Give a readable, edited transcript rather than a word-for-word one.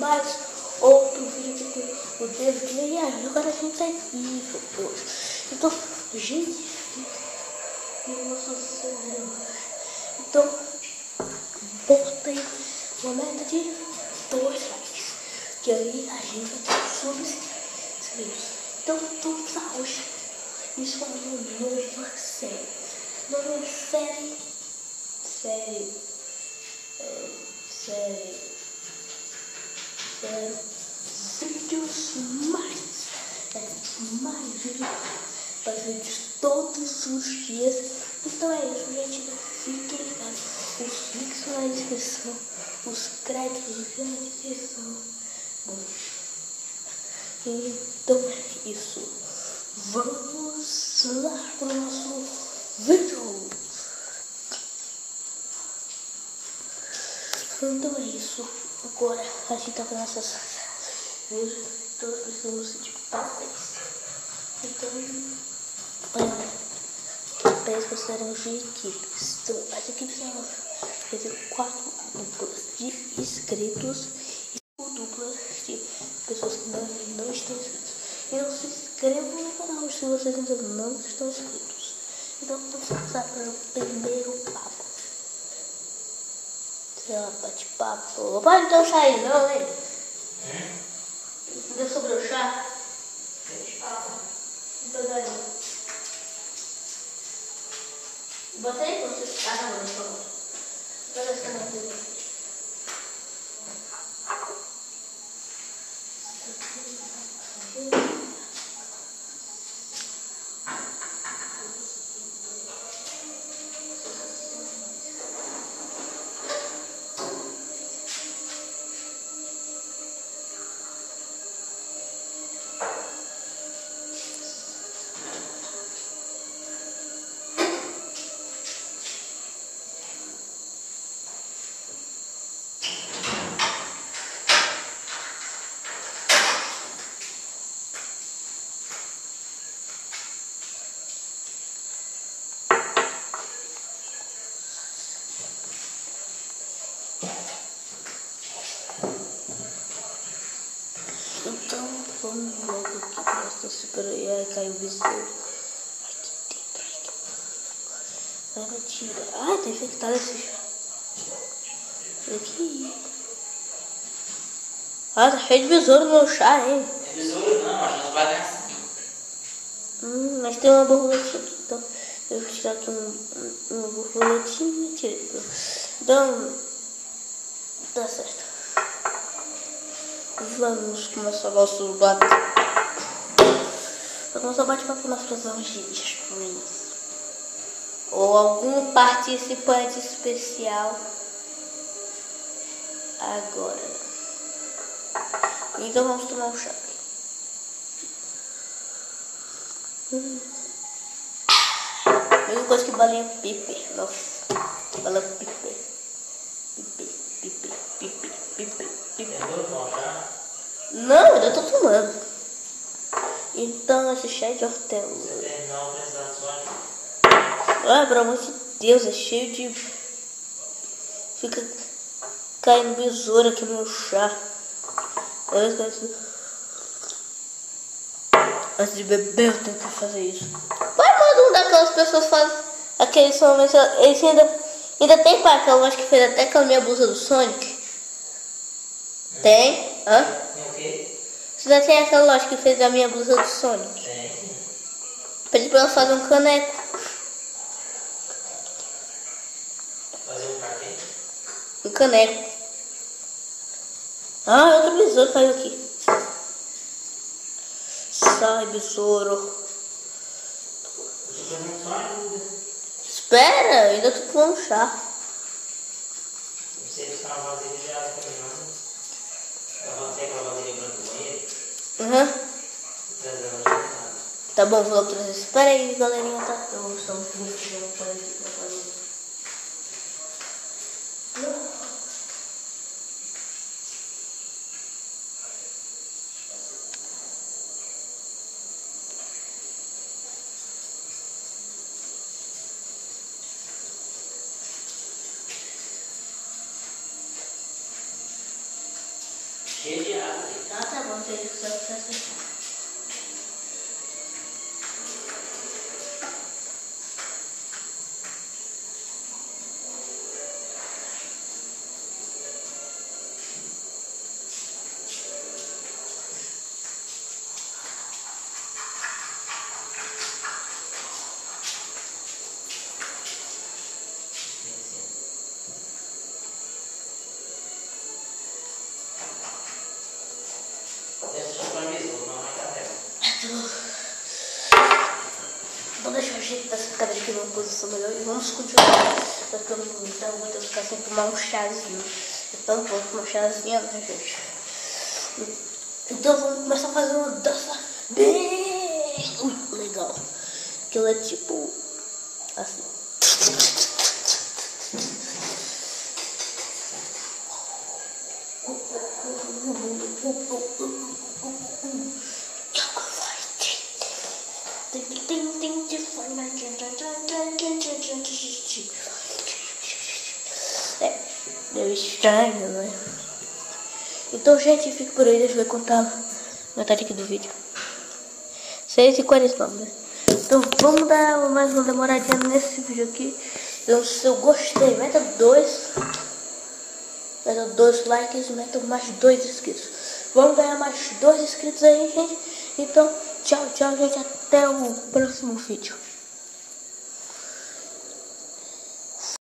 mais outro vídeo com o David. E aí, agora a gente tá aqui, hoje. Então, gente, nossa senhora. Então, botei uma meta de 2 likes. Que aí a gente vai ter subscritos. Então, vamos lá hoje. Isso é uma nova série. Nova série. Vídeos mais vídeos para vídeos todos os dias. Então é isso, gente. Fiquem ligados. Os links na descrição, os créditos na descrição. Bom, então é isso. Vamos lá para o nosso vídeo. Então é isso. Agora a gente tá com nossas vídeos. Todos precisamos de papéis. Então, papéis consideram de equipes. Então, as equipes são entre 4 duplas de inscritos e 5 duplas de pessoas que não estão inscritas. Então se inscrevam no canal se vocês ainda não estão inscritos. Então vamos começar pelo primeiro papo. Sei lá, bate-papo. Pode então sair não, hein? Ainda sobrou chá? Então daí. Bota aí quando você... Ah, não, deixa eu ver. Olha essa caneta. Então vamos logo aqui para esta super. Ai, caiu o besouro. Aqui dentro. Ai, mentira. Ai, tá infectado esse. Aqui. Ah, tá cheio de besouro no meu chá, hein? Não é besouro não, acho umas bagacinhas. Mas tem uma borboletinha aqui. Então eu vou tirar aqui uma borboletinha. Tirei. Então, tá certo. Vamos começar o nosso bate-papo. Nós precisamos de streams ou algum participante especial agora. Então vamos tomar um chá aqui. Mesma coisa que balinha pipi. Nossa, bala pipi. Não, eu ainda tô tomando. Então esse chá é de hortelã. Ah, pelo amor de Deus, é cheio de... Fica caindo besouro aqui no meu chá. Antes de beber eu tenho que fazer isso. Vai, manda um daquelas pessoas fazem aqueles momentos. Eles ainda tem pai, aquela loja que fez até aquela minha blusa do Sonic. Tem? Hã? O quê? Você ainda tem aquela loja que fez a minha blusa do Sonic? Tem. Pedi pra ela fazer um caneco. Fazer um pra quê? Um caneco. Ah, outro besouro caiu aqui. Sai, besouro. Espera, eu ainda tô tomando chá. Você está uma vasilha de água também. Tem aquela vasilha branca do banheiro? Uhum. Trazendo. Tá bom, vou logo trazer. Espera aí, galerinha, tá? Eu vou só um pouquinho que eu vou pôr aqui pra fazer. Cheio de água. Ah, tá bom, se ele quiser ficar assim. Vou deixar o jeito dessa cadeira aqui numa posição melhor e vamos continuar. Porque eu não aguento muito ficar sem tomar um chazinho. Então vou tomar um chazinho, né, gente? Então vamos começar a fazer uma dança bem legal. Que ela é tipo assim. É meio estranho, né? Então, gente, fica por aí, deixa eu ver contar metade aqui do vídeo. 6h49, né? Então, vamos dar mais uma demoradinha nesse vídeo aqui. Então, se eu gostei, meta 2 likes, meta mais 2 inscritos. Vamos ganhar mais 2 inscritos aí, gente. Então, tchau, tchau, gente. Até o próximo vídeo.